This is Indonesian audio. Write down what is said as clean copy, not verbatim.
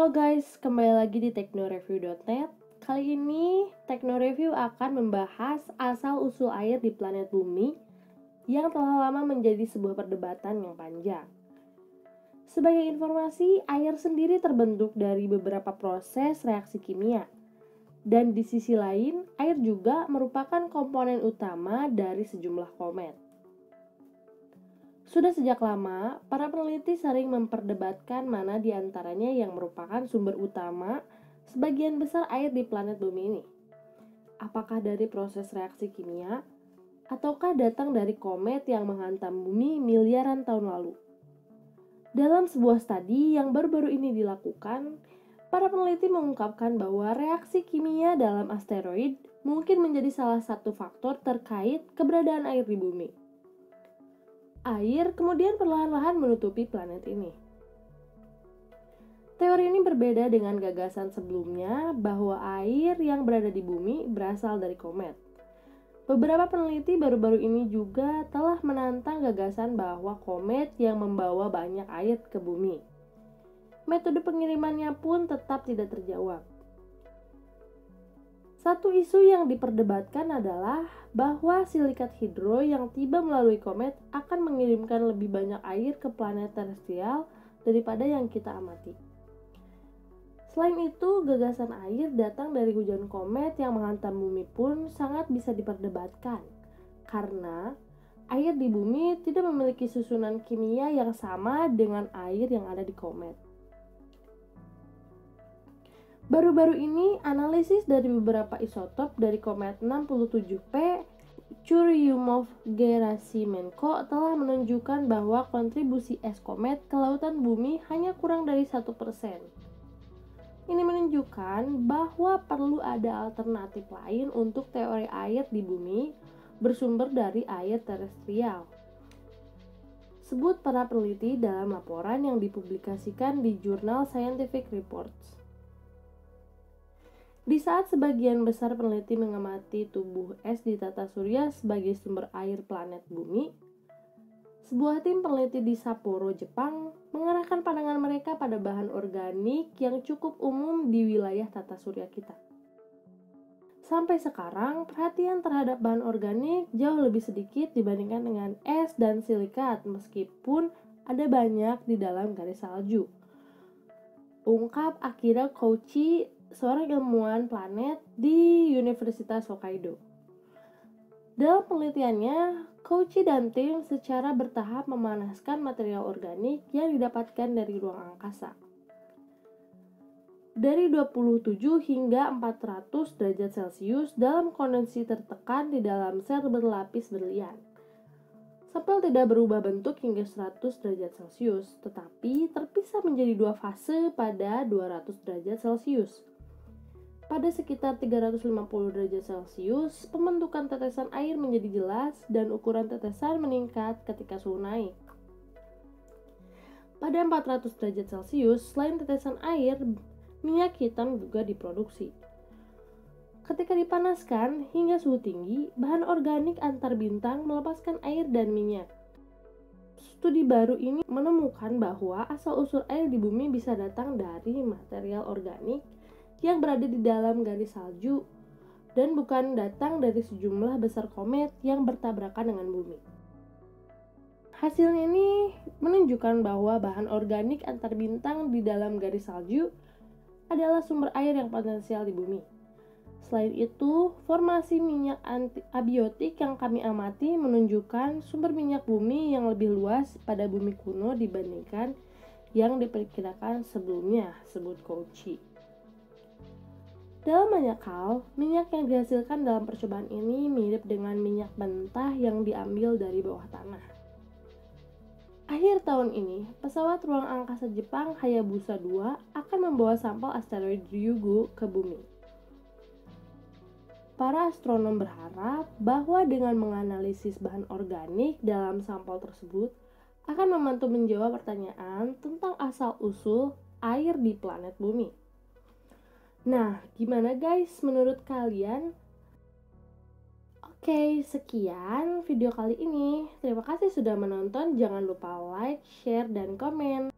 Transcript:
Halo guys, kembali lagi di teknoreview.net. Kali ini Teknoreview akan membahas asal-usul air di planet bumi yang telah lama menjadi sebuah perdebatan yang panjang. Sebagai informasi, air sendiri terbentuk dari beberapa proses reaksi kimia. Dan di sisi lain, air juga merupakan komponen utama dari sejumlah komet. Sudah sejak lama, para peneliti sering memperdebatkan mana di antaranya yang merupakan sumber utama sebagian besar air di planet bumi ini. Apakah dari proses reaksi kimia, ataukah datang dari komet yang menghantam bumi miliaran tahun lalu? Dalam sebuah studi yang baru-baru ini dilakukan, para peneliti mengungkapkan bahwa reaksi kimia dalam asteroid mungkin menjadi salah satu faktor terkait keberadaan air di bumi. Air kemudian perlahan-lahan menutupi planet ini. Teori ini berbeda dengan gagasan sebelumnya bahwa air yang berada di bumi berasal dari komet. Beberapa peneliti baru-baru ini juga telah menantang gagasan bahwa komet yang membawa banyak air ke bumi. Metode pengirimannya pun tetap tidak terjawab. Satu isu yang diperdebatkan adalah bahwa silikat hidro yang tiba melalui komet akan mengirimkan lebih banyak air ke planet terestrial daripada yang kita amati. Selain itu, gagasan air datang dari hujan komet yang menghantam bumi pun sangat bisa diperdebatkan, karena air di bumi tidak memiliki susunan kimia yang sama dengan air yang ada di komet. Baru-baru ini, analisis dari beberapa isotop dari komet 67P Churyumov-Gerasimenko telah menunjukkan bahwa kontribusi es komet ke lautan bumi hanya kurang dari 1%. Ini menunjukkan bahwa perlu ada alternatif lain untuk teori air di bumi bersumber dari air terestrial. Sebut para peneliti dalam laporan yang dipublikasikan di jurnal Scientific Reports. Di saat sebagian besar peneliti mengamati tubuh es di tata surya sebagai sumber air planet bumi, sebuah tim peneliti di Sapporo, Jepang, mengarahkan pandangan mereka pada bahan organik yang cukup umum di wilayah tata surya kita. Sampai sekarang, perhatian terhadap bahan organik jauh lebih sedikit dibandingkan dengan es dan silikat, meskipun ada banyak di dalam garis salju. Ungkap Akira Kouchi, seorang ilmuwan planet di Universitas Hokkaido. Dalam penelitiannya, Kouchi dan tim secara bertahap memanaskan material organik yang didapatkan dari ruang angkasa. Dari 27 hingga 400 derajat Celcius dalam kondisi tertekan di dalam sel berlapis berlian. Sampel tidak berubah bentuk hingga 100 derajat Celcius, tetapi terpisah menjadi dua fase pada 200 derajat Celcius. Pada sekitar 350 derajat Celcius, pembentukan tetesan air menjadi jelas dan ukuran tetesan meningkat ketika suhu naik. Pada 400 derajat Celcius, selain tetesan air, minyak hitam juga diproduksi. Ketika dipanaskan hingga suhu tinggi, bahan organik antar bintang melepaskan air dan minyak. Studi baru ini menemukan bahwa asal-usul air di bumi bisa datang dari material organik yang berada di dalam garis salju dan bukan datang dari sejumlah besar komet yang bertabrakan dengan bumi. Hasilnya ini menunjukkan bahwa bahan organik antar bintang di dalam garis salju adalah sumber air yang potensial di bumi. Selain itu, formasi minyak abiotik yang kami amati menunjukkan sumber minyak bumi yang lebih luas pada bumi kuno dibandingkan yang diperkirakan sebelumnya, sebut Kouchi. Dalam banyak hal, minyak yang dihasilkan dalam percobaan ini mirip dengan minyak mentah yang diambil dari bawah tanah. Akhir tahun ini, pesawat ruang angkasa Jepang Hayabusa 2 akan membawa sampel asteroid Ryugu ke bumi. Para astronom berharap bahwa dengan menganalisis bahan organik dalam sampel tersebut akan membantu menjawab pertanyaan tentang asal-usul air di planet bumi. Nah, gimana guys menurut kalian? Oke, sekian video kali ini. Terima kasih sudah menonton. Jangan lupa like, share, dan komen.